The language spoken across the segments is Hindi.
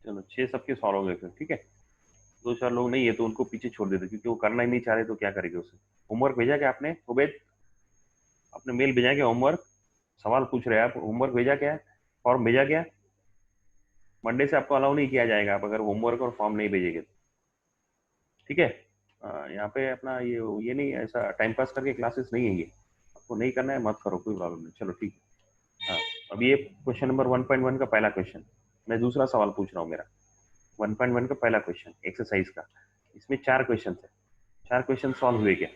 चलो 6 सबके सॉल्व हो गए फिर, ठीक है। 2-4 लोग नहीं है तो उनको पीछे छोड़ देते, क्योंकि वो करना ही नहीं चाह रहे तो क्या करेंगे उसे। होमवर्क भेजा क्या आपने उबैद? आपने मेल भेजा क्या होमवर्क? सवाल पूछ रहे हैं आप, होमवर्क भेजा क्या? फॉर्म भेजा क्या? मंडे से आपको अलाउ नहीं किया जाएगा आप अगर होमवर्क और फॉर्म नहीं भेजेंगे तो, ठीक है। यहाँ पे अपना ये नहीं, ऐसा टाइम पास करके क्लासेस नहीं है ये। आपको नहीं करना है मत करो, कोई प्रॉब्लम नहीं, चलो ठीक है। हाँ, अब ये क्वेश्चन नंबर 1.1 का पहला क्वेश्चन, मैं दूसरा सवाल पूछ रहा हूँ मेरा। 1.1 का पहला क्वेश्चन एक्सरसाइज का, इसमें 4 क्वेश्चन है। 4 क्वेश्चन सॉल्व हुए क्या?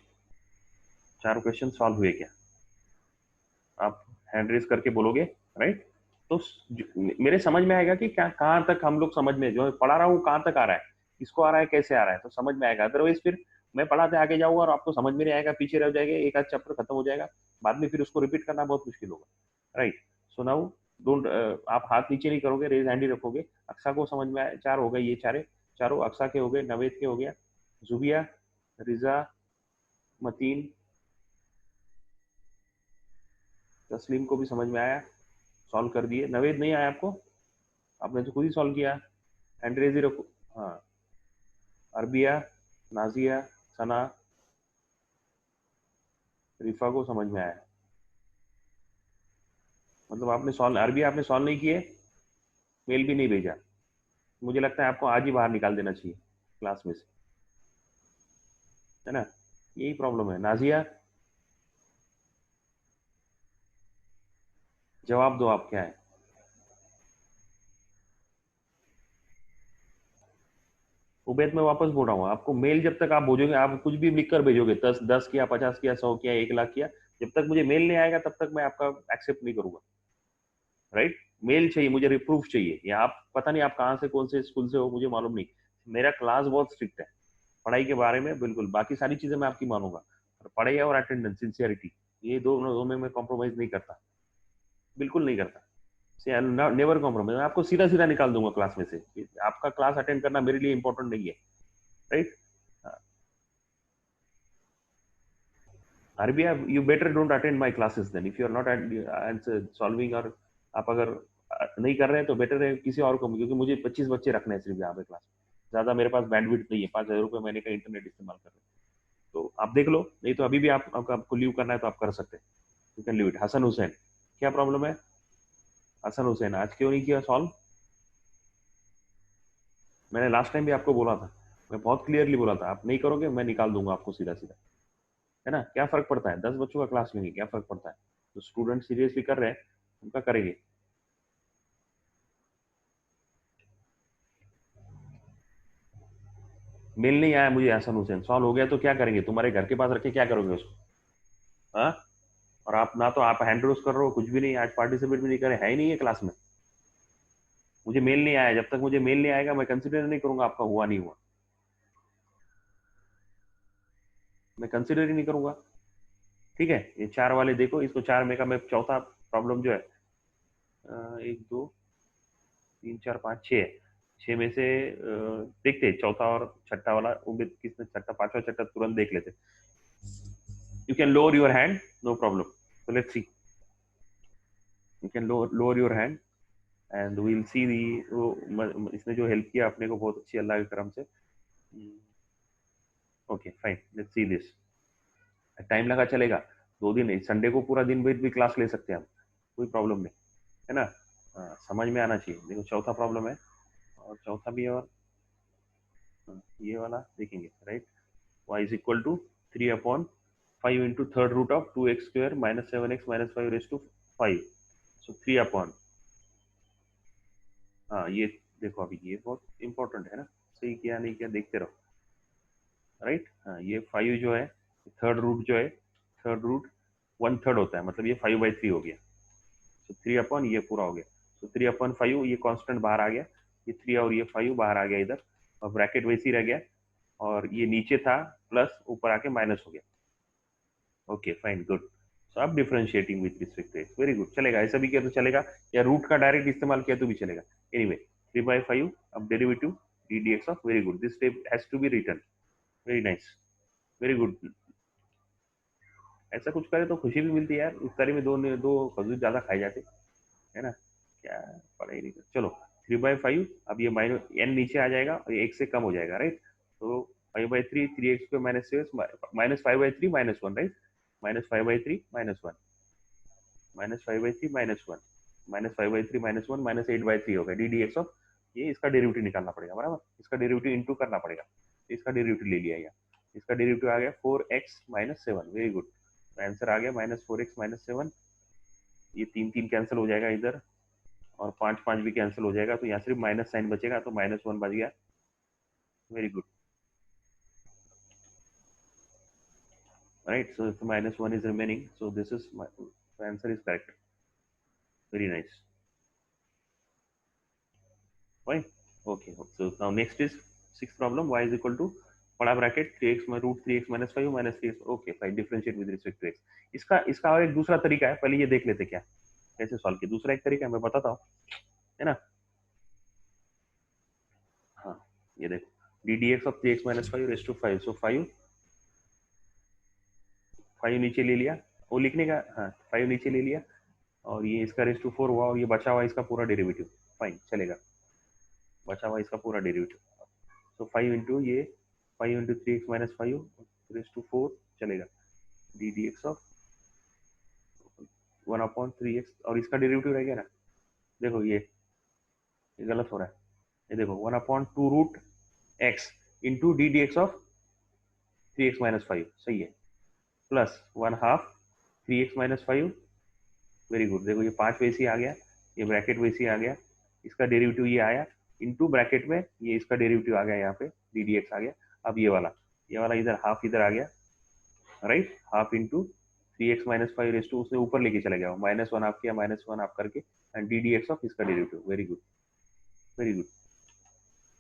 4 क्वेश्चन सॉल्व हुए क्या? आप हैंड रेज करके बोलोगे, राइट। तो मेरे समझ में आएगा कि क्या कहाँ तक हम लोग समझ में, जो मैं पढ़ा रहा हूँ कहाँ तक आ रहा है, किसको आ रहा है, कैसे आ रहा है, तो समझ में आएगा। अदरवाइज फिर मैं पढ़ाते आगे जाऊंगा और आपको समझ में नहीं आएगा, पीछे रह जाएगा, एक आध चैप्टर खत्म हो जाएगा, बाद में फिर उसको रिपीट करना बहुत मुश्किल होगा, राइट। सो नाउ डोंट, आप हाथ नीचे नहीं करोगे, रेज हैंड ही रखोगे। अक्सा को समझ में आए, 4 हो गए, ये चारे चारों अक्सा के हो गए, नवेद के हो गया, जुबिया, रिजा, मतीन, तस्लीम को भी समझ में आया, सॉल्व कर दिए। नवेद नहीं आया आपको? आपने तो खुद ही सॉल्व किया, हैंड रेज ही रखो। हाँ, अरबिया, नाजिया, सना, रिफा को समझ में आया। मतलब आपने सॉल्व, अरबिया आपने सॉल्व नहीं किए, मेल भी नहीं भेजा। मुझे लगता है आपको आज ही बाहर निकाल देना चाहिए क्लास में से, है ना। यही प्रॉब्लम है। नाजिया, जवाब दो आप, क्या है? उबैद मैं वापस बोल रहा हूँ आपको, मेल जब तक आप भेजोगे, आप कुछ भी लिख कर भेजोगे, 10 किया, 50 किया, 100 किया, 1 लाख किया, जब तक मुझे मेल नहीं आएगा तब तक मैं आपका एक्सेप्ट नहीं करूंगा, राइट। मेल चाहिए मुझे, रिप्रूफ चाहिए। या आप पता नहीं आप कहाँ से, कौन से स्कूल से हो, मुझे मालूम नहीं। मेरा क्लास बहुत स्ट्रिक्ट है पढ़ाई के बारे में, बिल्कुल। बाकी सारी चीजें मैं आपकी मानूंगा, और पढ़ाई और अटेंडेंस, सिंसियरिटी, ये दो में मैं कॉम्प्रोमाइज नहीं करता, बिल्कुल नहीं करता। Never compromise. मैं आपको सीधा सीधा निकाल दूंगा क्लास में से। आपका क्लास अटेंड करना मेरे लिए इंपॉर्टेंट नहीं है, right. Arbiya, you better don't attend my classes then, if you are not answer solving, और आप अगर नहीं कर रहे हैं तो बेटर है किसी और को, क्योंकि मुझे 25 बच्चे रखने हैं सिर्फ यहाँ पे क्लास में। ज्यादा मेरे पास बैंडविड्थ नहीं है, 5,000 रुपये महीने का इंटरनेट इस्तेमाल कर रहे हैं। तो आप देख लो, नहीं तो अभी भी आपको लीव करना है तो आप कर सकते हैं, you can leave it. Hasan Hussain, क्या प्रॉब्लम है? हसन हुसैन, आज क्यों नहीं किया सॉल्व? मैंने लास्ट टाइम भी आपको बोला था, मैं बहुत क्लियरली बोला था, आप नहीं करोगे मैं निकाल दूंगा आपको सीधा सीधा, है ना। क्या फर्क पड़ता है, 10 बच्चों का क्लास लेंगे, क्या फर्क पड़ता है। तो स्टूडेंट सीरियसली कर रहे हैं, उनका करेंगे। मेल नहीं आया मुझे हसन हुसैन, सॉल्व हो गया तो क्या करेंगे, तुम्हारे घर के पास रख के क्या करोगे उसको? हाँ, और आप ना तो आप हैंड रोज कर रहे हो, कुछ भी नहीं, आज पार्टिसिपेट भी नहीं करे, है ही नहीं है क्लास में। मुझे मेल नहीं आया, जब तक मुझे मेल नहीं आएगा मैं कंसिडर नहीं करूंगा आपका हुआ नहीं हुआ, मैं कंसिडर ही नहीं करूंगा, ठीक है। ये 4 वाले देखो, इसको 4 में का मैं चौथा प्रॉब्लम जो है, 1 2 3 4 5 6, 6 में से देखते हैं चौथा और छठा वाला, उम्मीद किसने छठा, पांचवा छठा तुरंत देख लेते। You can lower your hand, no problem. So let's see. You can lower your hand and we'll see the, इसने जो हेल्प किया अपने को बहुत अच्छी, अल्लाह के करम से। Okay fine, let's see this. Time लगा चलेगा, 2 दिन, संडे को पूरा दिन भी क्लास ले सकते हैं हम, कोई प्रॉब्लम नहीं, है ना। समझ में आना चाहिए। देखो चौथा प्रॉब्लम है, और चौथा भी है, और ये वाला देखेंगे, right. y is equal to 3/5 into third root of 2x² minus 7x minus 5 so 3 हाँ ये देखो, अभी ये बहुत इंपॉर्टेंट है ना, सही किया नहीं किया देखते रहो, राइट। हाँ, ये 5 जो है, थर्ड रूट जो है, थर्ड रूट 1/3 होता है, मतलब ये 5/3 हो गया। तो 3 ये पूरा हो गया। तो 3/5, ये कांस्टेंट बाहर आ गया, ये 3 और ये 5 बाहर आ गया इधर, और ब्रैकेट वैसे ही रह गया, और ये नीचे था प्लस, ऊपर आके माइनस हो गया। Okay fine, good. सो अब differentiating with respect to x, very good, चलेगा, ऐसा भी किया तो चलेगा, या रूट का डायरेक्ट इस्तेमाल किया तो भी चलेगा। एनीवे 3/5, अब derivative d d x of, very good, this step has to be written, very nice, very good. ऐसा कुछ करे तो खुशी भी मिलती है यार, इफ्तारी में दो दो खजूर ज्यादा खाए जाते, है ना। क्या पढ़ाई नहीं कर, चलो 3/5, अब ये माइनस n नीचे आ जाएगा और ये एक से कम हो जाएगा, राइट। तो 5/3, 3x² माइनस 6 माइनस 5/3 -1, राइट। -5/3 -1, -5/3 -1, -5/3 -1 -8/3 होगा डी डी एक्स ऑफ, ये इसका डेरिवेटिव निकालना पड़ेगा, बराबर। इसका डेरिवेटिव इंटू करना पड़ेगा, इसका डेरिवेटिव ले लिया, इसका डेरिवेटिव आ गया 4x - 7, वेरी गुड। आंसर आ गया -4x - 7। ये 3 3 कैंसिल हो जाएगा इधर, और 5 5 भी कैंसिल हो जाएगा, तो यहाँ सिर्फ माइनस साइन बचेगा, तो -1 बच गया, very good, right. So -1 is remaining, so this is my, the answer is correct, very nice, fine, okay। So now next is sixth problem, y is equal to बड़ा ब्रैकेट 3x में √3x - 5 - 3x, okay fine, differentiate with respect to x। इसका इसका और एक दूसरा तरीका है, पहले ये देख लेते क्या कैसे सॉल्व किया। दूसरा एक तरीका मैं बताता हूँ, है ना। हाँ, ये देखो, d d x of 3x - 5 raise to 5, so 5 नीचे ले लिया, वो लिखने का, हाँ 5 नीचे ले लिया, और ये इसका रेस टू 4 हुआ, और ये बचा हुआ इसका पूरा डेरिवेटिव, फाइन चलेगा, बचा हुआ इसका पूरा डेरिवेटिव। सो 5 इंटू ये 5 इंटू 3x - 5 रेस टू 4 चलेगा, D d x of 1/3x, और इसका डेरिवेटिव रह गया ना, देखो ये गलत हो रहा है, ये देखो 1/2√x into d d x of 3x - 5, सही है, प्लस 1/2 3x - 5, वेरी गुड। देखो ये 5 वैसे ही आ गया, ये ब्रैकेट वैसे ही आ गया, इसका डेरिवेटिव ये आया, इनटू ब्रैकेट में ये इसका डेरिवेटिव आ गया, यहाँ पे डी डी एक्स आ गया। अब ये वाला इधर हाफ इधर आ गया, right, half into 3x - 5 raise to, उसने ऊपर लेके चला गया, -1 हाफ किया, -1 हाफ करके, and d d x of इसका derivative, very good, very good.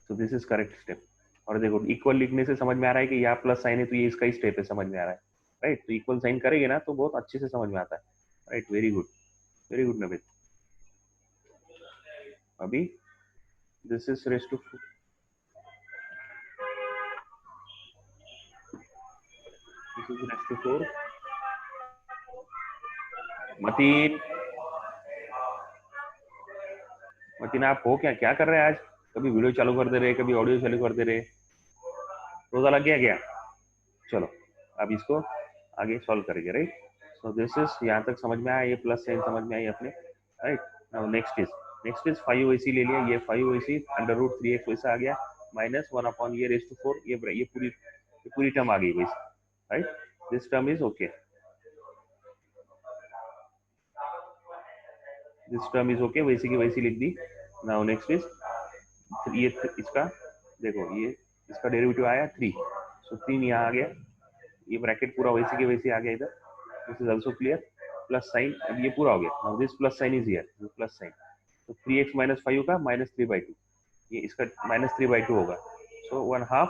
So this is correct step. और देखो इक्वल लिखने से समझ में आ रहा है कि यहाँ प्लस साइन है, तो ये इसका ही स्टेप है, समझ में आ रहा है, राइट। तो इक्वल साइन करेंगे ना तो बहुत अच्छे से समझ में आता है, राइट, वेरी गुड नवित। अभी this is raise to, this is raise to 4। Mateen, Mateen आप हो क्या, क्या कर रहे हैं आज? कभी वीडियो चालू कर दे रहे, कभी ऑडियो चालू कर दे रहे, रोजा लग गया क्या? चलो अब इसको आगे सॉल्व करेंगे, राइट। सो दिस इज, यहाँ तक समझ में आया, ये प्लस साइन समझ में आई अपने, राइट। नाउ नेक्स्ट इज 5 वैसी ले लिया, ये 5 वैसी √3x वैसा आ गया, -1 ये रेस टू 4, ये पूरी टर्म आ गई वैसे, right. This term is okay, this term is okay, वैसी की वैसी लिख दी। नाउ नेक्स्ट इज ये इसका, देखो ये इसका डेरिवेटिव आया 3, सो 3 यहाँ आ गया, ये ब्रैकेट पूरा वैसे के वैसे आ गया इधर, this is also clear, plus sign, अब ये पूरा हो गया, now this plus sign is here, this plus sign, तो 3x - 5 का -3/2, ये इसका -3/2 होगा, सो 1/2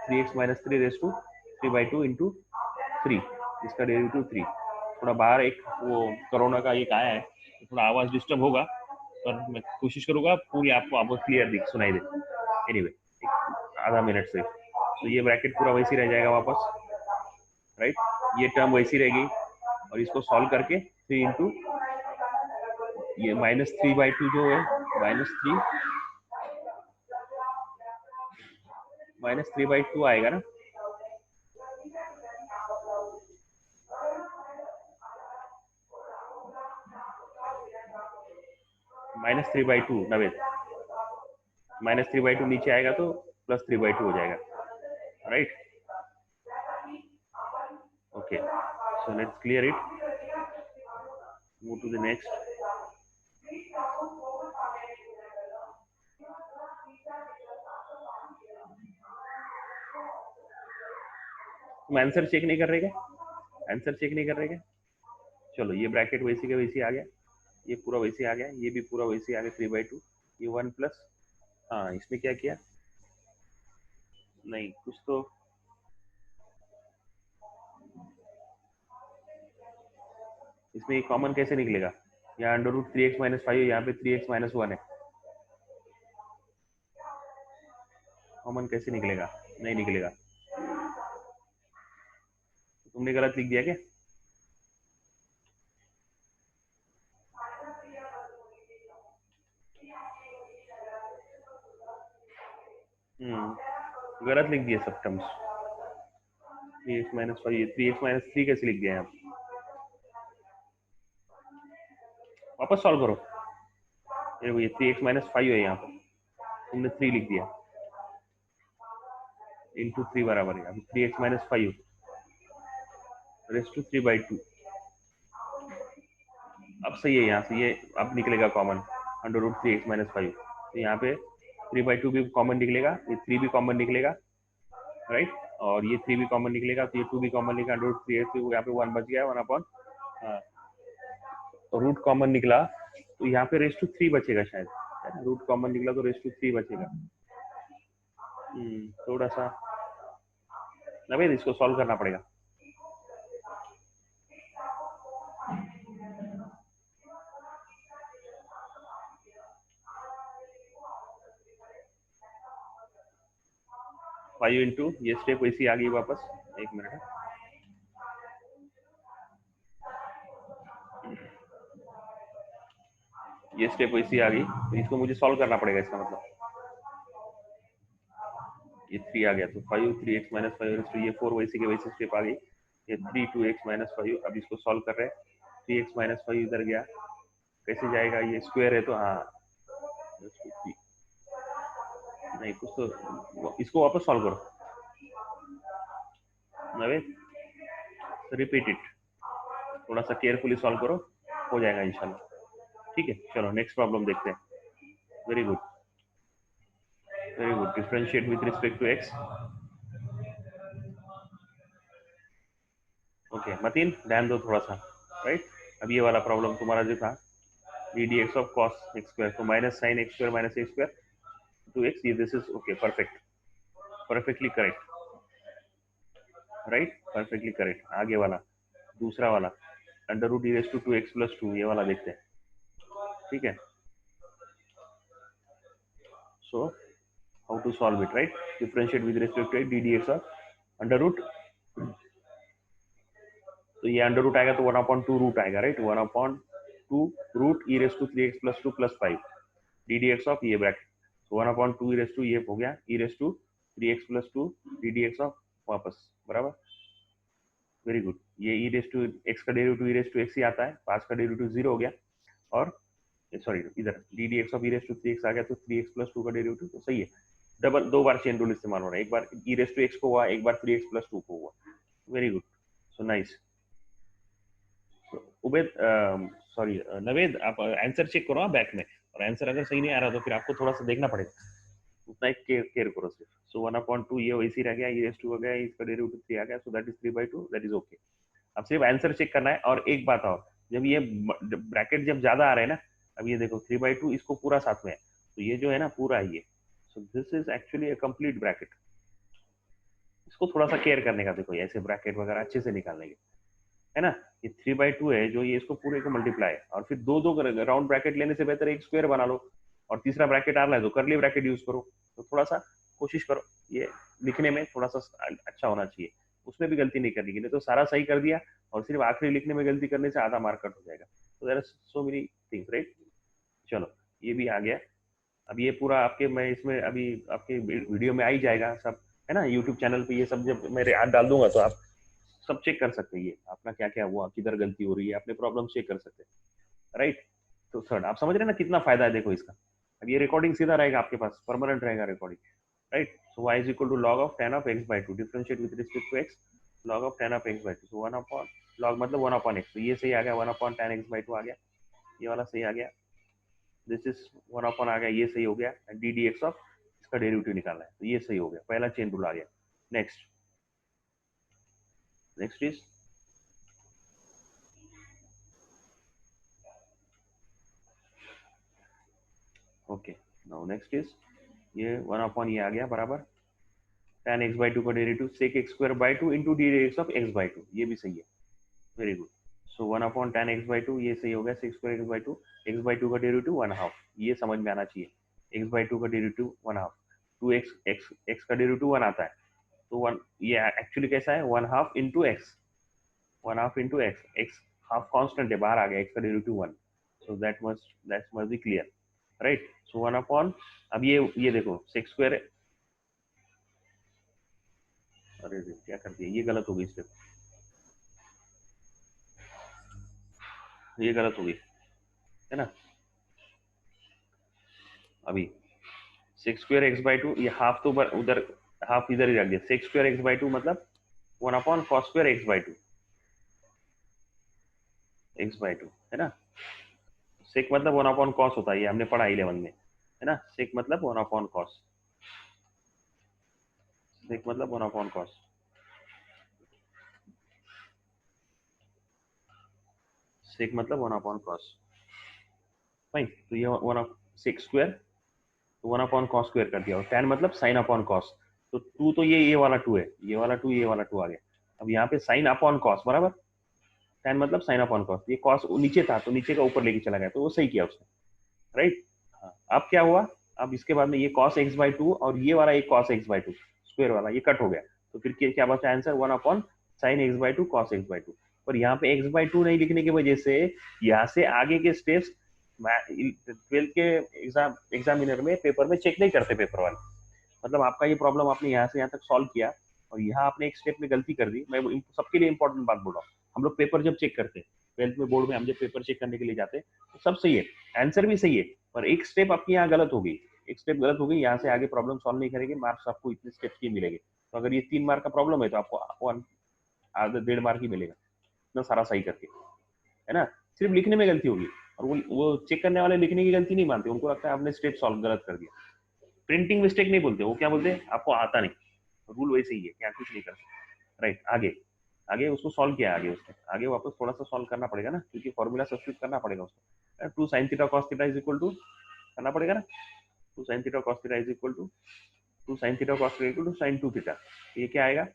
3x - 3 रेस टू 3/2 इंटू 3, इसका डेरिवेटिव 3। थोड़ा बाहर एक वो कोरोना का एक आया है, तो थोड़ा आवाज डिस्टर्ब होगा, पर मैं कोशिश करूंगा पूरी आपको आवाज क्लियर दिख सुनाई दे, एनीवे आधा मिनट से। तो ये ब्रैकेट पूरा वैसे रह जाएगा वापस, राइट, ये टर्म वैसी रहेगी, और इसको सॉल्व करके 3 इंटू ये -3/2 जो है, -3 -3/2 आएगा ना, -3/2 नवेद, -3/2 नीचे आएगा तो +3/2 हो जाएगा, right. Okay, so let's clear it, move to the next. तुम आंसर चेक नहीं कर रहे क्या, आंसर चेक नहीं कर रहे क्या? चलो ये ब्रैकेट वैसी का वैसी आ गया, ये पूरा वैसे आ गया, ये भी पूरा वैसे आ गया 3/2, ये 1 प्लस, हाँ इसमें क्या किया, नहीं कुछ तो, इसमें कॉमन कैसे निकलेगा, यहाँ √3x - 5 है, यहाँ पे 3x - 1 है, कॉमन कैसे निकलेगा, नहीं निकलेगा, तुमने गलत लिख दिया क्या? गलत लिख दिए सब टर्म्स। 3x-5, ये 3x-3 कैसे लिख दिया यहाँ? वापस सॉल्व करो। ये 3x-5 है, यहाँ पर तुमने 3 लिख दिया, इंटू 3 बराबर है अभी 3x-5 रेस टू 3/2। अब सही है, यहाँ से ये अब निकलेगा कॉमन, अंडर रूट 3x-5। तो यहाँ पे 3/2 भी कॉमन निकलेगा, ये 3 भी कॉमन निकलेगा, राइट, और ये 3 भी कॉमन निकलेगा, तो ये 2 भी कॉमन निकलेगा, अंडर रूट 3x, यहाँ पे 1 बच गया, 1 अपॉन रूट कॉमन निकला, तो यहाँ पे रेस टू 3 बचेगा शायद, रूट कॉमन निकला तो रेस टू 3 बचेगा। थोड़ा सा नवेद इसको सॉल्व करना पड़ेगा। फाइव इंटू ये स्टेप वैसी आ गई वापस, एक मिनट, ये स्टेप वैसी आ गई, तो इसको मुझे सॉल्व करना पड़ेगा, इसका मतलब ये 3 आ गया, तो 5 3x-5, तो ये 4 वैसी के वैसी स्टेप आ गई, ये 3 2x-5। अब इसको सॉल्व कर रहे हैं, 3x-5 इधर गया, कैसे जाएगा, ये स्क्वायर है तो हाँ, नहीं कुछ तो, इसको वापस सॉल्व करो नवेद, रिपीट इट, थोड़ा सा केयरफुली सॉल्व करो, हो जाएगा इंशाल्लाह। ठीक है, चलो नेक्स्ट प्रॉब्लम देखते हैं। Very good, very good, differentiate with respect to x. Okay Mateen, ध्यान दो थोड़ा सा, राइट। अब ये वाला प्रॉब्लम तुम्हारा जो था, d d x of cos x square, तो minus sine x square minus x square two x, ये this is okay, perfect, perfectly correct, right, perfectly correct. आगे वाला दूसरा वाला, under root e raise to 2x plus 2, ये वाला देखते हैं, ठीक है। So how to solve it, right, differentiate with respect to d d x of under root, तो ये अंडर रूट आएगा तो 1/2 रूट आएगा, right, 1/2 root e raise to 3x plus 2 plus 5 d d x of ये ब्रैकेट, तो 1/2 ई रेस टू ये हो गया e raise to 3x plus 2 d d x of वापस बराबर, वेरी गुड। ये ई रेस टू एक्स का derivative e raise to x ही आता है, 5 का डेरिवेटिव 0 हो गया, और सॉरी इधर d d x of e raise to 3x आ गया, तो 3x प्लस 2 का डेरिवेटिव, तो सही है। डबल दो बार चेन रूल इस्तेमाल हो रहा है, एक बार ई रेस टू एक्स को हुआ, एक बार 3x प्लस 2 को हुआ, very good, so nice. Ubed, sorry Naved, आप आंसर चेक करो बैक में, और आंसर अगर सही नहीं आ रहा तो फिर आपको थोड़ा सा देखना पड़ेगा, उतना एक केयर करो सिर्फ। सो 1/2 ये वैसे रह गया, ये टू हो गया, इसका डेरिवेटिव 3 आ गया, सो that is 3/2, that is okay. अब सिर्फ आंसर चेक करना है, और एक बात और, जब ये ब्रैकेट जब ज्यादा आ रहे हैं ना, अब ये देखो 3/2 इसको पूरा साथ में है, तो ये जो है ना पूरा है ये, सो this is actually a complete bracket. इसको थोड़ा सा केयर करने का, देखो ऐसे ब्रैकेट वगैरह अच्छे से निकालने के, है ना। ये 3/2 है जो, ये इसको पूरे को मल्टीप्लाई, और फिर दो दो राउंड ब्रैकेट लेने से बेहतर एक स्क्वायर बना लो, और तीसरा ब्रैकेट आ रहा है तो करली ब्रैकेट यूज करो, तो थोड़ा सा कोशिश करो, ये लिखने में थोड़ा सा अच्छा होना चाहिए, उसमें भी गलती नहीं करनी की, नहीं तो सारा सही कर दिया और सिर्फ आखिरी लिखने में गलती करने से आधा मार्क कट हो जाएगा, तो there are so many things, right. चलो ये भी आ गया, अब ये पूरा आपके, मैं इसमें अभी आपके वीडियो में आ ही जाएगा सब, है ना, यूट्यूब चैनल पे ये सब जब मैं याद डाल दूंगा तो आप सब चेक कर सकते हैं, ये अपना क्या क्या हुआ, किधर गलती हो रही है, अपने प्रॉब्लम चेक कर सकते हैं, राइट। तो थर्ड आप समझ रहे हैं ना कितना फायदा है, देखो इसका, अब ये रिकॉर्डिंग सीधा रहेगा आपके पास, परमानेंट रहेगा recording, right. So y is equal to log of tan of x/2, differentiate with respect to x, log of tan of x/2, so 1 upon log मतलब 1 अपॉन x, तो ये सही आ गया, 1 अपॉन tan x/2 आ गया, ये वाला सही आ गया, दिस इज 1 अपॉन आ गया, ये सही हो गया, डी डी एक्स ऑफ इसका डेरिवेटिव निकालना है, तो ये सही हो गया, पहला चेन रूल आ गया। Next, next is okay, now next is ये 1 अपॉन ये आ गया बराबर, tan x/2 का derivative sec x²/2 into D x of x/2, ये भी सही है, वेरी गुड। सो 1 अपॉन tan x/2 ये सही हो गया, sec² x/2, x/2 का डेरिवेटिव 1/2, ये समझ में आना चाहिए, x/2 का डेरिवेटिव 1/2, 2x x का डेरिवेटिव 1 आता है, तो 1 ये एक्चुअली कैसा है, 1/2 into x, 1/2 into x, x half constant है, बाहर आ गया, x का derivative 1, so that must be clear, right. So 1 upon, अब ये देखो sec² अरे रे, क्या कर दिया, ये गलत हो गई स्टेप, ये गलत हो गई है ना। अभी sec square x by two, ये हाफ तो उधर, हाफ इधर ही रख दिया। Sec square x by two मतलब 1/cos square x by two, x by two है ना। सेक मतलब 1/cos होता है, ये हमने पढ़ा 11 में है ना। सेक मतलब 1/cos, सेक मतलब 1/cos, सेक मतलब 1/cos। फाइन, तो ये वन ऑफ सेक स्क्वायर, तो 1/cos स्क्वायर कर दिया। और tan मतलब साइन अपॉन कॉस, तो टू तो ये वाला टू है, ये वाला टू, ये वाला टू आ गया। अब यहाँ पे साइन अपॉन कॉस बराबर, tan मतलब साइन अपॉन कॉस, ये कॉस नीचे था तो नीचे का ऊपर लेके चला गया, तो वो सही किया उसने, राइट। हाँ, अब क्या हुआ, अब इसके बाद में ये cos x बाई टू और ये वाला एक cos x by two square वाला ये कट हो गया, तो फिर क्या बचा answer, 1/sin x by two cos x by two. पर यहाँ पे x बाई टू नहीं लिखने की वजह से यहाँ से आगे के स्टेप्स 12th के एग्जामिनर में पेपर में चेक नहीं करते पेपर वाले। मतलब आपका ये प्रॉब्लम आपने यहाँ से यहाँ तक सॉल्व किया और यहाँ आपने एक स्टेप में गलती कर दी। मैं सबके लिए इंपॉर्टेंट बात बोल रहा हूँ, हम लोग पेपर जब चेक करते हैं 12th में बोर्ड में, हम जब पेपर चेक करने के लिए जाते हैं तो सब सही है, आंसर भी सही है, पर एक स्टेप आपकी यहाँ गलत हो गई, एक स्टेप गलत हो गई, यहाँ से आगे प्रॉब्लम सॉल्व नहीं करेंगे, मार्क्स आपको इतने स्टेप के मिलेंगे। तो अगर ये 3 मार्क का प्रॉब्लम है तो आपको आधा 1.5 मार्क ही मिलेगा, इतना सारा सही करके, है ना। सिर्फ लिखने में गलती होगी, और वो चेक करने वाले लिखने की गलती नहीं मानते, उनको लगता है आपने स्टेप सॉल्व गलत कर दिया। प्रिंटिंग मिस्टेक नहीं बोलते, वो क्या बोलते हैं, आपको आता नहीं। रूल वैसे ही है, क्या कुछ नहीं कर सकते, राइट। आगे, आगे उसको सॉल्व किया, आगे उसने आगे वापस थोड़ा सा सॉल्व करना पड़ेगा ना, क्योंकि फॉर्मूला सब्स्टिट्यूट करना पड़ेगा उसको। 2 sin theta cos theta is equal to करना पड़ेगा ना, 2 sin theta cos theta is equal to 2 sin theta cos theta equal to sin 2 theta. ये क्या आएगा,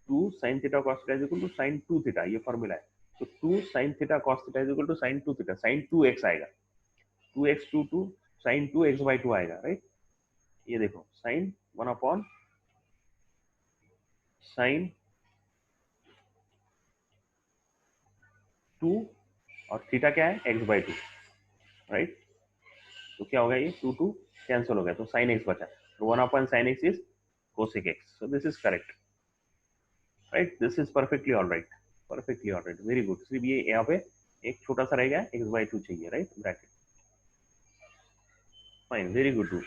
2 sin theta cos theta is equal to sin 2 theta, ये फॉर्मूला है। तो 2 sin theta cos theta is equal to sin 2 theta, sin 2x आएगा, 2x 2 sin 2x बाई 2 आएगा, राइट। ये देखो sin 1 sin 2 और थीटा क्या है, x बाई 2, राइट। तो क्या हो गया, ये 2 कैंसिल हो गया, तो sin x बचा, तो 1/sin x is cosec x, so this is correct, right, this is perfectly all right, perfectly all right, very good। सिर्फ ये यहाँ पे एक छोटा सा रह गया, x बाई 2 चाहिए, right, bracket. Fine, very good do,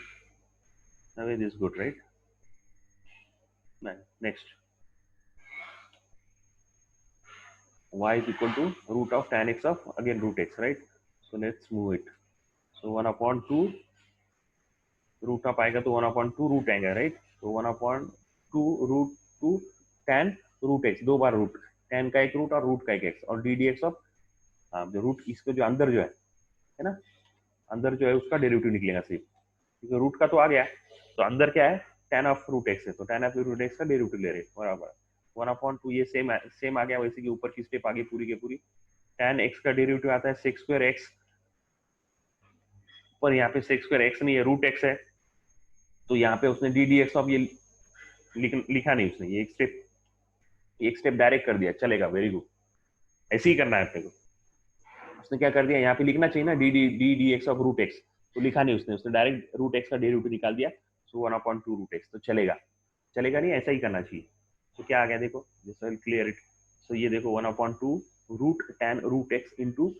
now it is good, right। Next, y is equal to root of tan x of again root x, right। so let's move it, so 1/2 root of आएगा तो 1/2 रूट आएगा, राइट। तो 1/2 रूट 2 tan रूट एक्स, दो बार रूट, tan का एक रूट और रूट का एक एक्स, और डी डी एक्स ऑफ जो रूट, इसको जो अंदर जो है ना, अंदर जो है उसका डेरिवेटिव निकलेगा सिर्फ, क्योंकि रूट का तो आ गया, तो अंदर क्या है, tan ऑफ रूट एक्स है, तो tan ऑफ रूट एक्स का डेरिवेटिव ले रहे हैं बराबर 1/2, ये सेम आ गया, वैसे कि ऊपर की स्टेप आ गई पूरी की पूरी। tan एक्स का डेरिवेटिव आता है सेक स्क्वायर एक्स, पर यहाँ पे सेक स्क्वायर एक्स नहीं है, रूट एक्स है, तो यहाँ पे उसने डी डी एक्स ऑफ ये लिखा नहीं उसने, ये एक स्टेप डायरेक्ट कर दिया, चलेगा, वेरी गुड, ऐसे ही करना है अपने को। उसने क्या कर दिया, यहाँ पे लिखना चाहिए ना d x of root x, तो लिखा नहीं उसने डायरेक्ट रूट एक्स का डेरिवेटिव निकाल दिया, सो 1/2 रूट एक्स, तो चलेगा, चलेगा नहीं, ऐसा ही करना चाहिए। तो क्या आ गया देखो, जस्ट क्लियर इट। सो ये देखो 1/2 root tan root x into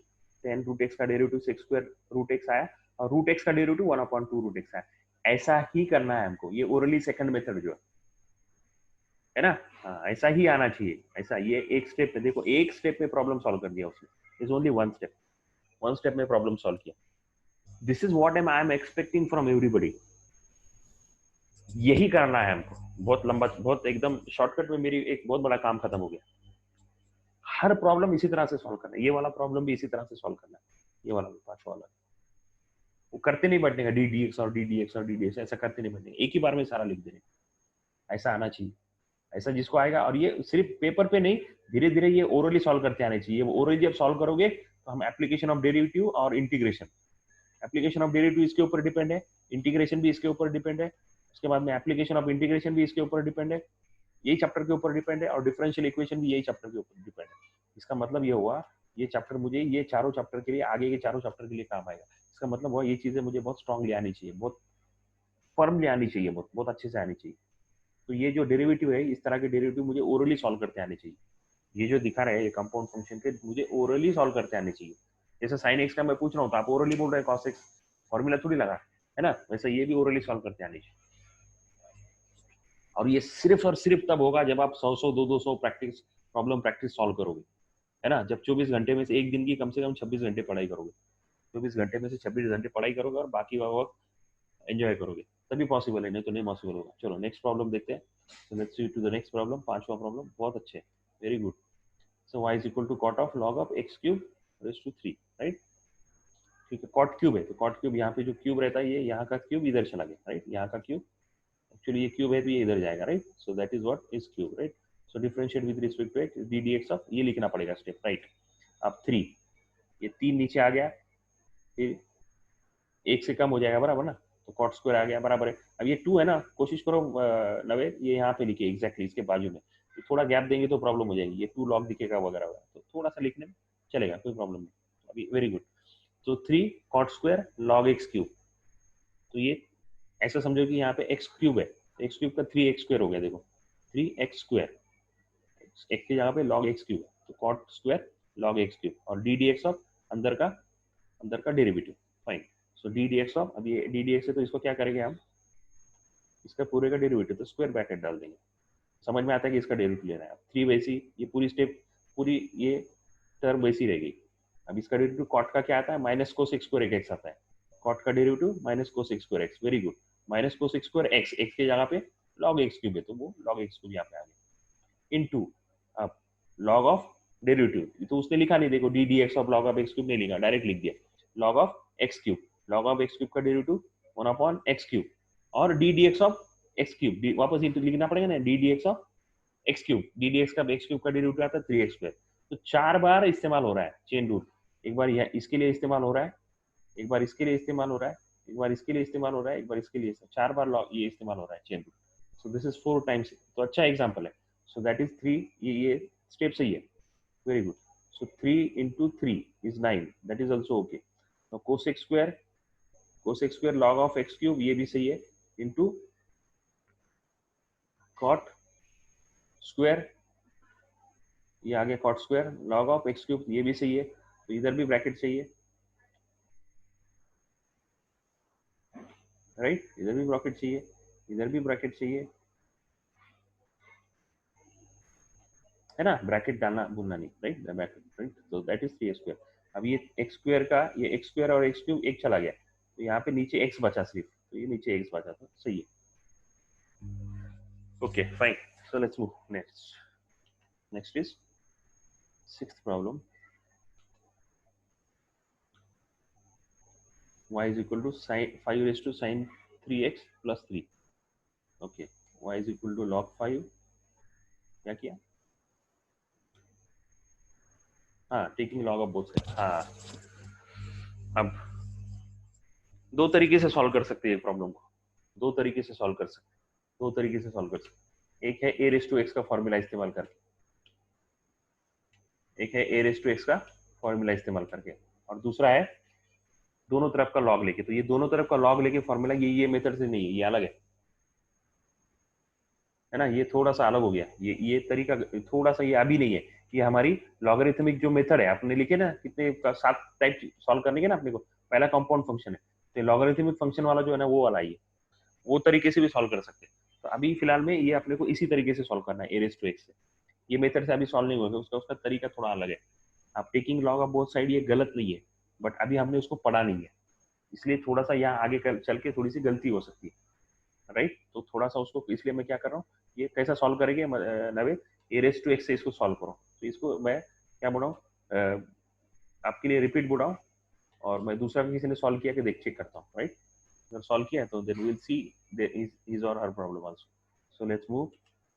tan root x का derivative sec square root x आया, और रूट एक्स का डेरिवेटिव 1/2 रूट एक्स आया। ऐसा ही करना है हमको, ये ओरली सेकंड मेथड जो है ना, हाँ ऐसा ही आना चाहिए, ऐसा, ये एक स्टेप में देखो, एक स्टेप में प्रॉब्लम सॉल्व कर दिया उसने, इज ओनली वन स्टेप में प्रॉब्लम सॉल्व किया। This is what I am expecting from everybody, यही करना है हमको। बहुत लंबा, बहुत एकदम शॉर्टकट में मेरी एक बहुत बड़ा काम खत्म हो गया। हर प्रॉब्लम इसी तरह से सॉल्व करना है, ये वाला प्रॉब्लम भी इसी तरह से सॉल्व करना है, ये वाला भी पांचवा वाला, वो करते नहीं बैठने का डी डी एक्स और डी डी एक्स और डी डी एक्स, ऐसा करते नहीं बैठने, एक ही बार में सारा लिख देने, ऐसा आना चाहिए, ऐसा जिसको आएगा। और ये सिर्फ पेपर पे नहीं, धीरे धीरे ये ओरली सॉल्व करते आने चाहिए। ओरली जब सॉल्व करोगे तो हम एप्लीकेशन ऑफ डेरिवेटिव और इंटीग्रेशन, एप्लीकेशन ऑफ डेरिवेटिव इसके ऊपर डिपेंड है, इंटीग्रेशन भी इसके ऊपर डिपेंड है, उसके बाद में एप्लीकेशन ऑफ इंटीग्रेशन भी इसके ऊपर डिपेंड है, यही चैप्टर के ऊपर डिपेंड है, और डिफरेंशियल इक्वेशन भी यही चैप्टर के ऊपर डिपेंड है। इसका मतलब ये हुआ, ये चैप्टर मुझे ये चारों चैप्टर के लिए, आगे के चारों चैप्टर के लिए काम आएगा। इसका मतलब हुआ ये चीजें मुझे बहुत स्ट्रांगली आनी चाहिए, बहुत फर्मली आनी चाहिए, बहुत बहुत अच्छे से आनी चाहिए। तो ये जो डेरिवेटिव है, इस तरह के डेरिवेटिव मुझे ओरली सॉल्व करते आने चाहिए। ये जो दिखा रहा है ये कंपाउंड फंक्शन के, मुझे ओरली सॉल्व करते आने चाहिए। जैसे साइन एक्स का मैं पूछ रहा हूँ तो आप ओरली बोल रहे हैं कॉस एक्स, फॉर्मूला थोड़ी लगा है ना, वैसे ये भी ओरली सॉल्व करते आने चाहिए। और ये सिर्फ और सिर्फ तब होगा जब आप 100 दो 200 प्रैक्टिस सॉल्व करोगे, है ना। जब 24 घंटे में से एक दिन की कम से कम 26 घंटे पढ़ाई करोगे, 24 घंटे में से 26 घंटे पढ़ाई करोगे और बाकी का वक्त एंजॉय करोगे, तभी पॉसिबल है, नहीं तो नहीं पॉसिबल होगा। चलो नेक्स्ट प्रॉब्लम देखते हैं। So let's see to the next problem, पांचवा प्रॉब्लम, बहुत अच्छे, very good. So y is equal to cot of log of x cube raise to 3, right. ठीक है, कॉट क्यूब है तो कॉट क्यूब, यहाँ पे जो क्यूब रहता है ये यहाँ का क्यूब इधर चला गया, राइट। यहाँ का क्यूब, एक्चुअली ये क्यूब है तो ये इधर जाएगा, right. So that is what is cube, right. So differentiate with respect to x d d x of, ये लिखना पड़ेगा स्टेप, राइट। अब 3, ये 3 नीचे आ गया, फिर 1 से कम हो जाएगा, बराबर ना, तो कॉट स्क्वायर आ गया, बराबर है। अब ये 2 है ना, कोशिश करो नवेद ये यहाँ पे लिखिए एग्जैक्टली इसके बाजू में, तो थोड़ा गैप देंगे तो प्रॉब्लम हो जाएगी, ये 2 लॉग दिखेगा वगैरह वगैरह, तो थोड़ा सा लिखने में चलेगा, कोई प्रॉब्लम नहीं अभी, वेरी गुड। तो 3 cot square log x cube, तो ये ऐसा समझो कि यहाँ पे एक्स क्यूब है, एक्स क्यूब का 3 एक्स स्क्वायर हो गया, देखो 3 एक्स स्क्वायर, एक्स की जगह पे लॉग एक्स क्यूब है, तो cot square log x cube, और डी डी एक्स ऑफ अंदर का derivative, fine. So d d x of, अब ये डी डी एक्स है तो इसको क्या करेंगे हम, इसका पूरे का डेरिवेटिव, तो स्क्वायर ब्रैकेट डाल देंगे, समझ में आता है कि इसका डेरिवेटिव लेना है। अब 3 वैसी, ये पूरी स्टेप, पूरी ये टर्म वैसी रह गई। अब इसका डेरिवेटिव कॉट का क्या आता है, minus cos x square x आता है, कॉट का derivative minus cos x square x, very good. Minus cos x square x, x की जगह पे लॉग एक्स क्यूब है तो वो लॉग एक्स क्यूब यहाँ पे आ गया, इनटू अब लॉग ऑफ डेरिवेटिव, तो उसने लिखा नहीं, देखो d d x of log of x cube नहीं लिखा, डायरेक्ट लिख दिया log of x cube, log of x cube का डेरिवेटिव 1 एक्स क्यूब, और d d x of x cube, वापस इनटू लिखना पड़ेगा ना, D d x of x cube, D d x का एक्स क्यूब का डेरिवेटिव आता है 3 एक्स स्क्वायर। तो 4 बार इस्तेमाल हो रहा है चेन रूल, एक बार यह इसके लिए इस्तेमाल हो रहा है, एक बार इसके लिए इस्तेमाल हो रहा है, एक बार इसके लिए इस्तेमाल हो रहा है, एक बार इसके लिए, 4 बार ये इस्तेमाल हो रहा है chain rule. So this is 4 times, तो अच्छा एग्जांपल है। सो दैट इज 3, ये स्टेप सही है, very good. So 3 into 3 is 9, that is also okay. Now cos x square log of x cube, ये भी सही है, into cot square, ये आ गया cot square log of x cube, ये भी सही है, तो इधर भी ब्रैकेट चाहिए, राइट, इधर भी ब्रैकेट चाहिए, इधर भी ब्रैकेट चाहिए, है ना, ब्रैकेट डालना भूलना नहीं, राइट, ब्रैकेट, राइट। तो दैट इज 3 स्क्वायर। अब ये एक्स स्क्वायर का, ये एक्स स्क्वायर और एक्स क्यूब एक चला गया, तो यहाँ पे नीचे एक्स बचा सिर्फ, तो ये नीचे एक्स बचा, था सही है, okay fine. So let's move next, next is sixth problem, y is equal to sin 5 raised to sin 3x plus 3, okay, y is equal to log 5, क्या किया, हाँ taking log of both side, हाँ। अब दो तरीके से सॉल्व कर सकते हैं प्रॉब्लम को, दो तरीके से सॉल्व कर सकते, दो तरीके से सॉल्व कर सकते, एक है ए रेस टू एक्स का फॉर्मूला इस्तेमाल करके, एक है ए रेस टू एक्स का फॉर्मूला इस्तेमाल करके, और दूसरा है दोनों तरफ का लॉग लेके। तो ये दोनों तरफ का लॉग लेके फॉर्मूला, ये मेथड से नहीं है, ये अलग है ना, ये थोड़ा सा अलग हो गया, ये तरीका थोड़ा सा, ये अभी नहीं है कि हमारी लॉगरिथमिक जो मेथड है, आपने लिखे ना कितने 7 टाइप सॉल्व करने के ना अपने को, पहला कंपाउंड फंक्शन है, तो लॉगरिथमिक फंक्शन वाला जो है ना वो वाला, ये वो तरीके से भी सॉल्व कर सकते हैं। तो अभी फिलहाल में ये अपने को इसी तरीके से सॉल्व करना है, ए रेस टू एक्स से, ये मेथड से अभी सॉल्व नहीं होगा, उसका उसका तरीका थोड़ा अलग है। आप taking log of both side, ये गलत नहीं है, बट अभी हमने उसको पढ़ा नहीं है, इसलिए थोड़ा सा यहाँ आगे चल के थोड़ी सी गलती हो सकती है, राइट। तो थोड़ा सा उसको, इसलिए मैं क्या कर रहा हूँ, ये कैसा सॉल्व करेंगे नवे, ए रेस टू एक्स से इसको सॉल्व करो, तो इसको मैं क्या बोलाऊँ, आपके लिए रिपीट बोल रहा हूँ, और मैं दूसरा किसी ने सॉल्व किया कि देख चेक करता हूँ, राइट। अगर सॉल्व किया तो देन विल सी हिज और her problem also. So let's move,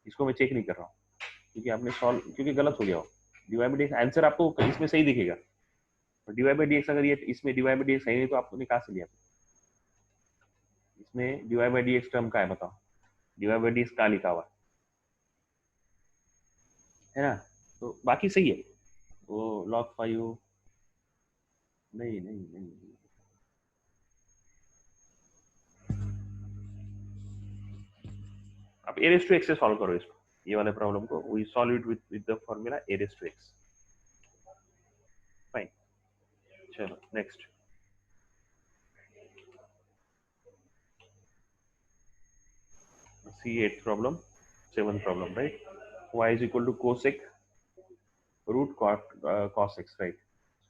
इसको मैं चेक नहीं कर रहा हूँ क्योंकि आपने सॉल्व, क्योंकि गलत हो गया हो, डिवाइड बाई डीएक्स आंसर आपको इसमें सही दिखेगा, डिवाइड बाई डीएक्स अगर ये इसमें डिवाइड बाई डीएक्स सही नहीं तो आपने कहाँ से लिया, इसमें डिवाइड बाई डीएक्स टर्म का है, बताओ डिवाइड बाई डीएक्स कहाँ लिखा हुआ है ना, तो बाकी सही है, वो लॉग 5, नहीं नहीं नहीं, अब आप a raised to x से सॉल्व करो इसको, ये वाले प्रॉब्लम को, we solve it with the formula a raised to x। Fine, चलो next. see 8th problem, 7th problem, right? Y is equal to cosec root cos x, right?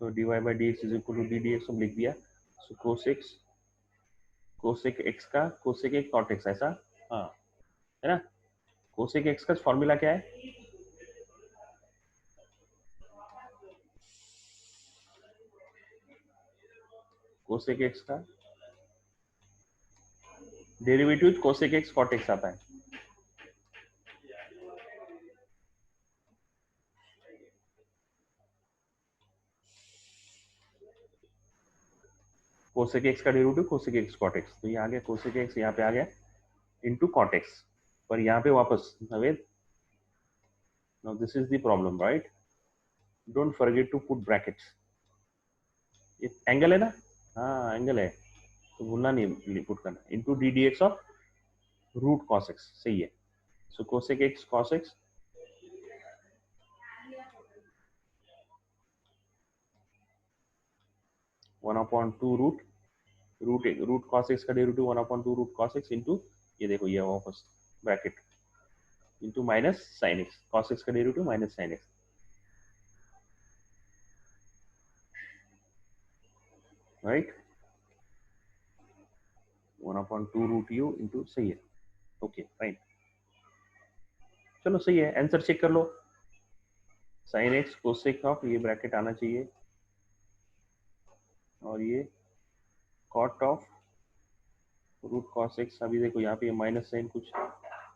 So dy by dx is equal to d dx हम लिख दिया। So cosec x का cosec एक cot x, ऐसा, हाँ है ना। cosec x का फॉर्मूला क्या है? cosec x का derivative cosec x cot x आता है। cosec x का derivative cosec x cot x, तो ये आ गया cosec x, यहाँ पे आ गया into cot x, पर यहाँ पे वापस Naved, now this is the problem, right? Don't forget to put brackets। ये एंगल है ना, हाँ एंगल है, तो भूलना नहीं पुट करना, into d dx of root cos x, सही है। so cosec x cos x one upon two root cos x का derivative one upon two root cos x into, ये देखो ये वापस bracket, into minus sine x, cos x का derivative minus sine x, right, one upon two root u into, सही है, ओके फाइन। चलो सही है, आंसर चेक कर लो। साइन x कोसेक ऑफ, ये ब्रैकेट आना चाहिए, और ये cot of root cos x, अभी देखो यहाँ पे माइनस साइन कुछ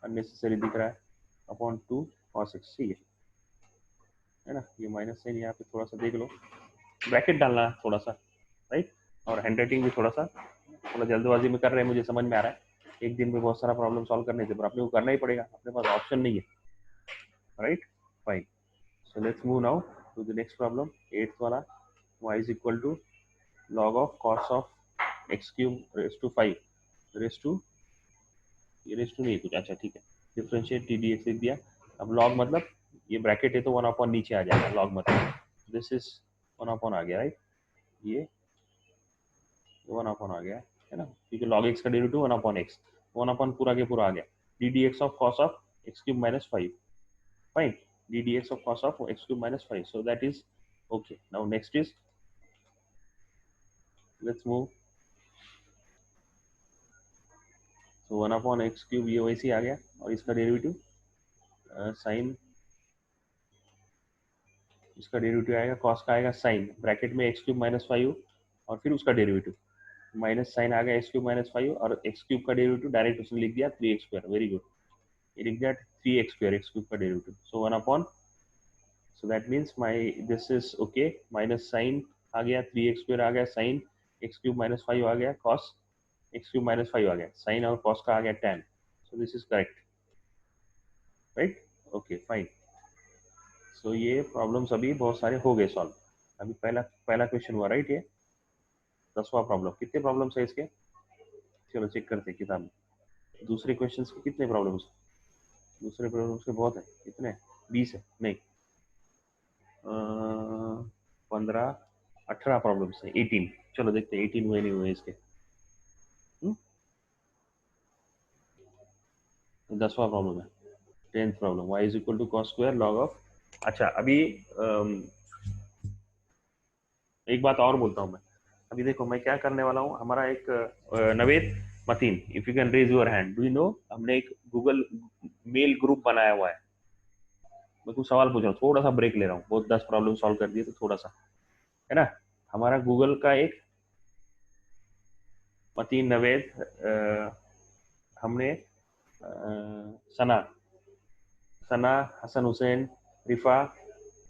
अननेसेसरी दिख रहा है, अपॉन टू cos x, सही है ना। ये माइनस साइन यहाँ पे थोड़ा सा देख लो, ब्रैकेट डालना थोड़ा सा, राइट। और हैंड राइटिंग भी थोड़ा जल्दबाजी में कर रहे हैं, मुझे समझ में आ रहा है, एक दिन में बहुत सारा प्रॉब्लम सॉल्व करने थे, पर अपने को करना ही पड़ेगा, अपने पास ऑप्शन नहीं है, right, fine. So let's move now to the next problem, 8th वाला, y is equal to log of cos of x cube raise to 5 raise to, ये रेस टू नहीं कुछ, अच्छा ठीक है, डिफरेंशिएट टी डी एक्स लिख दिया। अब log मतलब ये ब्रैकेट है तो वन अपॉन नीचे आ जाएगा, log मतलब दिस इज वन अपॉन आ गया, राइट, ये वन अपॉन आ गया है ना, क्योंकि log x का derivative one upon x, one upon पूरा के पूरा आ गया, D d x of cos of x cube minus 5, fine, D d x of cos of x cube minus 5, so that is okay. Now next is, let's move, तो वन अपॉन एक्स क्यूब ये वैसे ही आ गया, और इसका डेरिवेटिव साइन, इसका डेरिवेटिव आएगा कॉस का, आएगा साइन ब्रैकेट में एक्स क्यूब माइनस 5 और फिर उसका डेरिवेटिव माइनस साइन आ गया एक्स क्यूब माइनस 5, और एक्स क्यूब का डेरिवेटिव डायरेक्ट उसने लिख दिया 3x स्क्वायर, वेरी गुड, ये लिख दिया 3x स्क्वायर, एक्स क्यूब का derivative, so one upon, so that means my this is okay, minus sine आ गया 3x स्क्वायर आ गया, साइन एक्स क्यूब माइनस 5 आ गया, कॉस एक्स क्यूब माइनस 5 आ गया, साइन और कॉस का आ गया tan, so this is correct, right, okay fine. So ये प्रॉब्लम्स अभी बहुत सारे हो गए सॉल्व, अभी पहला क्वेश्चन हुआ, राइट, ये 10वां प्रॉब्लम, कितने प्रॉब्लम्स है इसके, चलो चेक करते हैं किताब में, दूसरे क्वेश्चन के कितने प्रॉब्लम्स, दूसरे प्रॉब्लम्स के बहुत है, कितने, 20 है, नहीं 15 18 प्रॉब्लम्स है, 18, चलो देखते हैं 18 हुए नहीं हुए इसके। 10वां प्रॉब्लम है, 10th problem, y is equal to cos square log of, अच्छा अभी एक बात और बोलता हूँ मैं, अभी देखो मैं क्या करने वाला हूँ, हमारा एक Naved Mateen, if you can raise your hand, do you know, हमने एक गूगल मेल ग्रुप बनाया हुआ है, मैं कुछ सवाल पूछ रहा हूँ, थोड़ा सा ब्रेक ले रहा हूँ, बहुत 10 प्रॉब्लम सॉल्व कर दिए तो थोड़ा सा, है ना, हमारा गूगल का एक मतीन नवेद, हमने सना Hasan Hussain रिफा,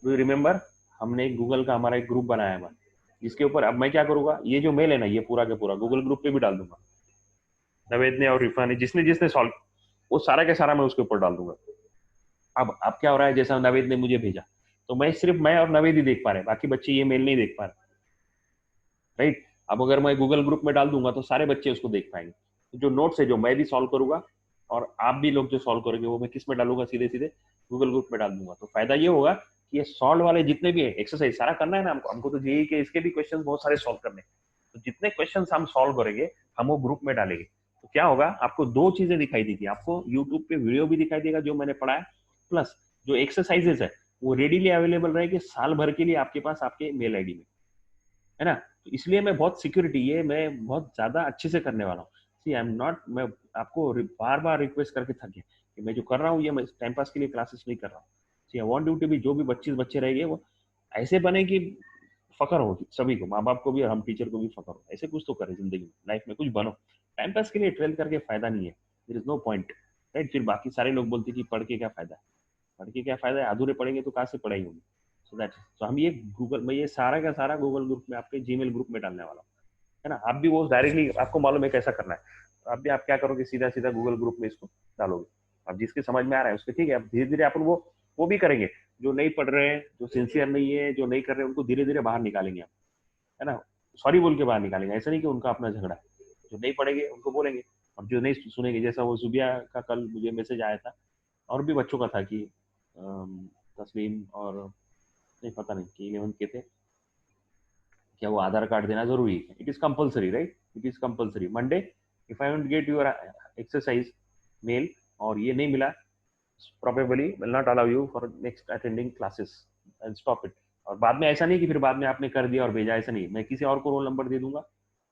do you remember, हमने गूगल का हमारा एक ग्रुप बनाया हुआ, जिसके ऊपर अब मैं क्या करूंगा, ये जो मेल है ना, ये पूरा के पूरा गूगल ग्रुप पे भी डाल दूंगा, नवेद ने और रिफा ने जिसने जिसने सॉल्व, वो सारा के सारा मैं उसके ऊपर डाल दूंगा। अब क्या हो रहा है, जैसा नवेद ने मुझे भेजा, तो मैं सिर्फ मैं और नवेद ही देख पा रहे, बाकी बच्चे ये मेल नहीं देख पा रहे, राइट। अब अगर मैं गूगल ग्रुप में डाल दूंगा तो सारे बच्चे उसको देख पाएंगे, तो जो नोट्स है जो मैं भी सॉल्व करूंगा और आप भी लोग जो सॉल्व करोगे वो मैं किस में डालूंगा, सीधे सीधे गूगल ग्रुप में डाल दूंगा। तो फायदा ये होगा कि ये सॉल्व वाले जितने भी है एक्सरसाइज सारा करना है ना हमको, हमको तो जेई के इसके भी क्वेश्चन बहुत सारे सॉल्व करने हैं। तो जितने क्वेश्चन हम सॉल्व करेंगे हम वो ग्रुप में डालेंगे। तो क्या होगा, आपको दो चीजें दिखाई देगी, आपको यूट्यूब पे वीडियो भी दिखाई देगा जो मैंने पढ़ा है, प्लस जो एक्सरसाइजेस है वो रेडीली अवेलेबल रहेगी साल भर के लिए आपके पास, आपके मेल आईडी में, है ना। तो इसलिए मैं बहुत सिक्योरिटी, ये मैं बहुत ज्यादा अच्छे से करने वाला हूँ। सी आई एम नॉट, मैं आपको बार बार रिक्वेस्ट करके थक गया कि मैं जो कर रहा हूँ ये मैं टाइम पास के लिए क्लासेस नहीं कर रहा हूँ। See I want you to be, जो भी 25 बच्चे रहेंगे वो ऐसे बने कि फकर हो सभी को, माँ बाप को भी और हम टीचर को भी फकर हो, ऐसे कुछ तो करें जिंदगी में, लाइफ में कुछ बनो। टाइम पास के लिए ट्रेल करके फायदा नहीं है, there is no point, right. फिर बाकी सारे लोग बोलते कि पढ़ के क्या फायदा है, पढ़ के क्या फायदा है, अधूरे पढ़ेंगे तो कहाँ से पढ़ाई होगी। सो दैट, तो हम ये गूगल में, ये सारा का सारा गूगल ग्रुप में, आपके जीमेल ग्रुप में डालने वाला हूँ, है ना। आप भी वो डायरेक्टली, आपको मालूम है कैसा करना है, तो आप भी, आप क्या करोगे, सीधा सीधा गूगल ग्रुप में इसको डालोगे। अब जिसके समझ में आ रहा है उसके, ठीक है। अब धीरे धीरे अपन वो भी करेंगे, जो नहीं पढ़ रहे हैं, जो सिंसियर नहीं है, जो नहीं कर रहे हैं, उनको धीरे धीरे बाहर निकालेंगे हम, है ना। सॉरी बोल के बाहर निकालेंगे, ऐसा नहीं कि उनका अपना झगड़ा है। जो नहीं पढ़ेंगे उनको बोलेंगे, और जो नहीं सुनेंगे, जैसा वो जुबिया का कल मुझे मैसेज आया था, और भी बच्चों का था कि तस्लीम और नहीं पता नहीं कि 11 के थे, क्या वो आधार कार्ड देना जरूरी है, it is compulsory, right, it is compulsory Monday. If I want get your exercise mail और ये नहीं मिला, probably will not allow you for next attending classes and stop it। और बाद में ऐसा नहीं कि फिर बाद में आपने कर दिया और भेजा, ऐसा नहीं, मैं किसी और को रोल नंबर दे दूंगा,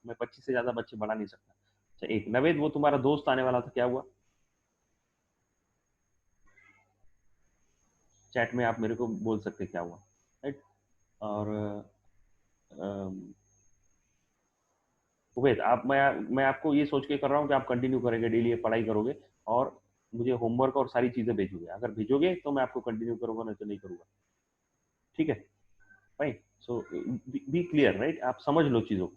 मैं 25 से ज्यादा बच्चे बढ़ा नहीं सकता। अच्छा, एक नवेद, वो तुम्हारा दोस्त आने वाला था, क्या हुआ? चैट में आप मेरे को बोल सकते क्या हुआ, राइट। और उबैद, आप, मैं आपको ये सोच के कर रहा हूँ कि आप कंटिन्यू करेंगे, डेली पढ़ाई करोगे और मुझे होमवर्क और सारी चीजें भेजोगे। अगर भेजोगे तो मैं आपको कंटिन्यू करूंगा, नहीं तो नहीं करूंगा, ठीक है। भाई, सो बी क्लियर, राइट, आप समझ लो चीजों को,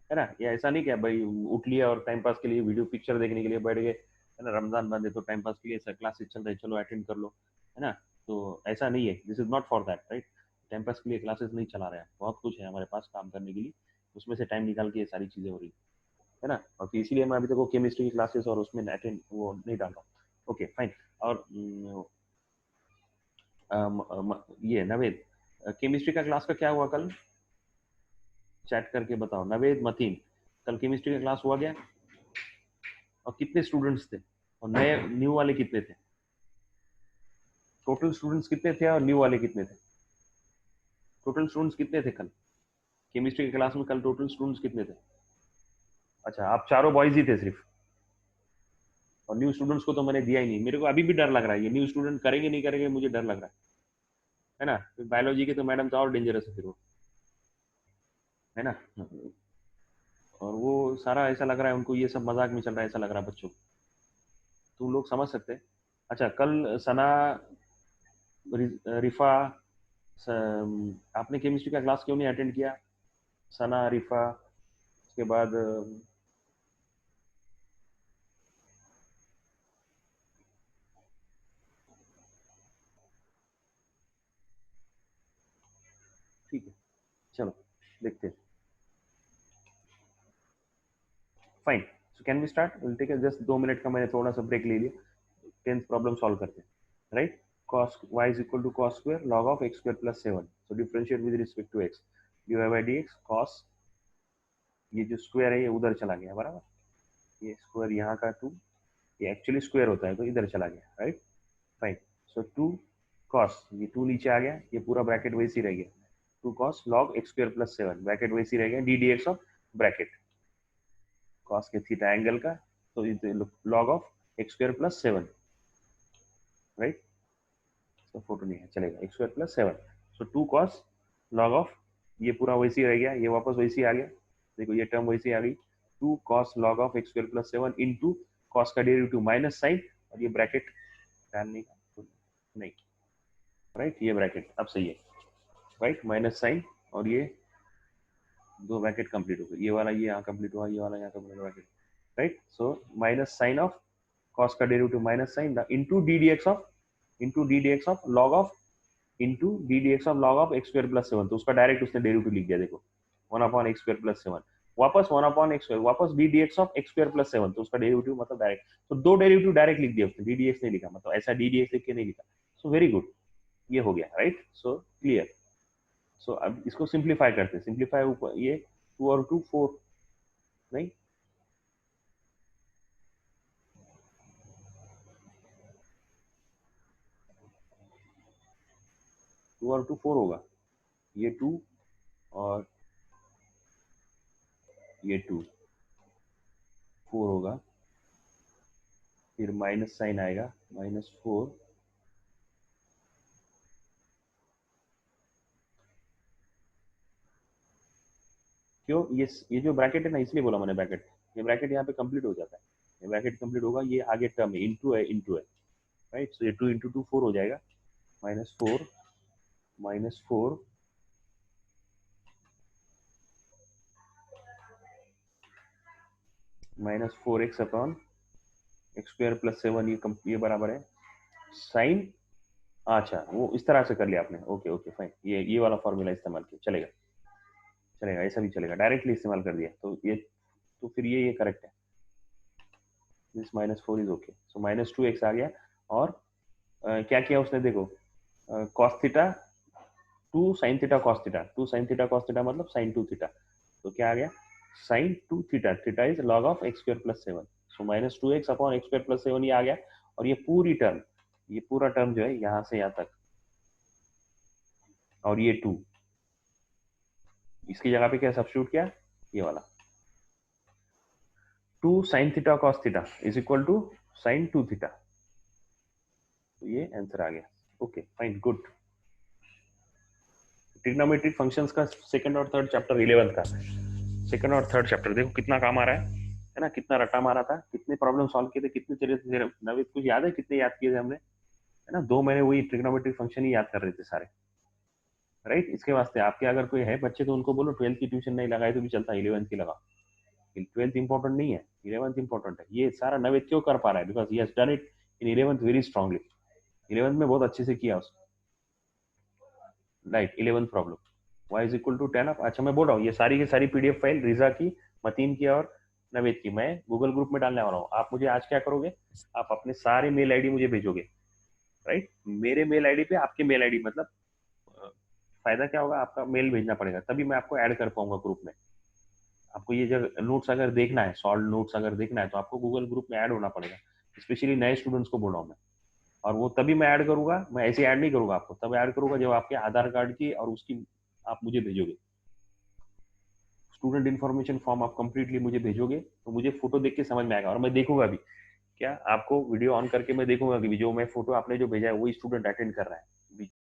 है ना। ये ऐसा नहीं कि भाई उठ लिया और टाइम पास के लिए वीडियो पिक्चर देखने के लिए बैठ गए, है ना, रमजान बंद है तो टाइम पास के लिए सर क्लासेस चल रहे, चलो अटेंड कर लो, है ना। तो ऐसा नहीं है, this is not for that, right. Time pass के लिए क्लासेस नहीं चला रहे हैं, बहुत कुछ है हमारे पास काम करने के लिए, उसमें से टाइम निकाल के ये सारी चीजें हो रही है ना। और तो इसीलिए मैं अभी तक वो केमिस्ट्री की क्लासेस और उसमें अटेंड वो नहीं डाल रहा हूँ। Okay fine. और ये नवेद, केमिस्ट्री का क्लास का क्या हुआ कल? चैट करके बताओ, नवेद मतीन, कल केमिस्ट्री का क्लास हुआ गया? और कितने स्टूडेंट्स थे, और नए न्यू वाले कितने थे? टोटल स्टूडेंट्स कितने थे और न्यू वाले कितने थे? टोटल स्टूडेंट्स कितने थे कल केमिस्ट्री की क्लास में? कल टोटल स्टूडेंट्स कितने थे? अच्छा, आप चारों बॉयज ही थे सिर्फ, और न्यू स्टूडेंट्स को तो मैंने दिया ही नहीं। मेरे को अभी भी डर लग रहा है, ये न्यू स्टूडेंट करेंगे नहीं करेंगे, मुझे डर लग रहा है ना। बायोलॉजी के तो मैडम तो और डेंजरस है फिर वो, है ना। और वो सारा ऐसा लग रहा है उनको, ये सब मजाक में चल रहा है ऐसा लग रहा है बच्चों को, तुम लोग समझ सकते हैं। अच्छा, कल सना, रिफा, आपने केमिस्ट्री का क्लास क्यों नहीं अटेंड किया? सना, रिफा, उसके बाद ठीक है, चलो देखते हैं। Fine, so can we start, will take just 2 minute का, मैंने थोड़ा सा ब्रेक ले लिया, 10th प्रॉब्लम सॉल्व करते हैं, right. cos y is equal to cos square log of x square plus 7, so differentiate with respect to x, dy by dx cos, ये जो स्क्वायर है ये उधर चला गया, बराबर, ये स्क्वायर यहाँ का 2, ये एक्चुअली स्क्वायर होता है तो इधर चला गया, राइट। फाइन, सो 2 cos, ये 2 नीचे आ गया, ये पूरा ब्रैकेट वैसे ही रह गया, 2 cos log x square plus 7, bracket वैसे ही रह गया, D d x of bracket cos के थीटा एंगल का, तो log of x square plus 7, right. तो फोटो नहीं है, चलेगा, x square plus 7, so 2 cos log of, ये पूरा वैसे ही रह गया, ये वापस वैसे ही आ गया, देखो ये टर्म वैसे ही आ गई, 2 cos log of x square plus 7 into cos का डेरिवेटिव माइनस साइन, और ये ब्रैकेट डालने का नहीं, राइट, ये ब्रैकेट अब सही है, राइट, माइनस साइन, और ये दो ब्रैकेट कंप्लीट हो गए, ये वाला ये यहाँ कंप्लीट हुआ, ये वाला यहाँ कंप्लीट हुआ, right. So minus sine of cos का derivative minus sine into d d x of, into d d x of log of, into d d x of log of x square plus 7, तो उसका डायरेक्ट उसने डेरिवेटिव लिख दिया, देखो 1 अपॉन एक्स स्क्वायर प्लस 7, वापस 1/x², वापस D d x of x square plus 7, तो उसका डेरिवेटिव मतलब डायरेक्ट, तो दो डेरिवेटिव डायरेक्ट लिख दिया उसने, डी डी एक्स नहीं लिखा, मतलब ऐसा डी डी एक्स लिख के नहीं लिखा। सो वेरी गुड, ये हो गया राइट। So clear. सो अब इसको सिंप्लीफाई करते हैं, सिंप्लीफाई ऊपर ये 2 और 2 4, नहीं 2 और 2 4 होगा, ये 2 और ये 2 4 होगा, फिर माइनस साइन आएगा, -4, क्यों ये जो ब्रैकेट है ना, इसलिए बोला मैंने ब्रैकेट, ये ब्रैकेट यहाँ पे कंप्लीट हो जाता है, ये ब्रैकेट कंप्लीट होगा, ये आगे टर्म है, इंटू है राइट। सो ये 2 इंटू 2 4 हो जाएगा, -4 -4 -4x upon x square plus 7, ये बराबर है साइन, अच्छा वो इस तरह से कर लिया आपने, ओके ओके फाइन, ये वाला फॉर्मूला इस्तेमाल किया, चलेगा चलेगा, ऐसा भी चलेगा, डायरेक्टली इस्तेमाल कर दिया, तो ये तो फिर ये करेक्ट है, this -4 is okay. So -2x आ गया, और क्या किया उसने देखो, cos theta 2 sine theta cos theta, 2 sine theta cos theta मतलब साइन 2 थीटा, तो क्या आ गया sine 2 theta, theta is log of x square plus 7, so -2x upon x square plus 7 ये आ गया, और ये पूरी टर्म, ये पूरा टर्म जो है यहाँ से यहाँ तक, और ये 2, इसकी जगह पे क्या सब्स्टिट्यूट किया, ये वाला 2 sine theta cos theta is equal to sine 2 theta, तो ये आंसर आ गया, okay fine good. Trigonometric functions का सेकंड और थर्ड चैप्टर 11 का, सेकंड और थर्ड चैप्टर देखो कितना काम आ रहा है ना, कितना रटा मारा था, कितने प्रॉब्लम सॉल्व किए थे, कितने चले थे नवीद, कुछ याद है कितने याद किए थे हमने, है ना, 2 महीने वही ट्रिग्नोमेट्रिक फंक्शन ही याद कर रहे थे सारे राइट। इसके वास्ते आपके अगर कोई है बच्चे तो उनको बोलो 12th की ट्यूशन नहीं लगाए तो भी चलता, 11th की लगा, 12th इंपॉर्टेंट नहीं है, 11th इंपॉर्टेंट है, ये सारा नवेद क्यों कर पा रहा है, because he has done it in 11th very strongly, 11th में बहुत अच्छे से किया उसने राइट। 11th problem y is equal to 10 of, अच्छा मैं बोल रहा हूँ ये सारी की सारी पीडीएफ फाइल रिजा की, मतीन की और नवेद की मैं गूगल ग्रुप में डालने वाला हूँ, आप मुझे आज क्या करोगे, आप अपने सारे मेल आईडी मुझे भेजोगे राइट, मेरे मेल आईडी पे आपके मेल आईडी, मतलब फायदा क्या होगा, आपका मेल भेजना पड़ेगा तभी मैं आपको ऐड कर पाऊंगा ग्रुप में, आपको ये जब नोट्स अगर देखना है, सॉल्व नोट्स अगर देखना है तो आपको गूगल ग्रुप में ऐड होना पड़ेगा, स्पेशली नए स्टूडेंट्स को बोल रहा हूँ मैं, और वो तभी मैं ऐड करूंगा, मैं ऐसे ऐड नहीं करूंगा आपको, तब ऐड करूंगा जब आपके आधार कार्ड की और उसकी आप मुझे भेजोगे, स्टूडेंट इन्फॉर्मेशन फॉर्म आप कंप्लीटली मुझे भेजोगे, तो मुझे फोटो देख के समझ में आएगा, और मैं देखूंगा भी, क्या आपको वीडियो ऑन करके मैं देखूंगा कि जो मैं फोटो आपने जो भेजा है वही स्टूडेंट अटेंड कर रहा है।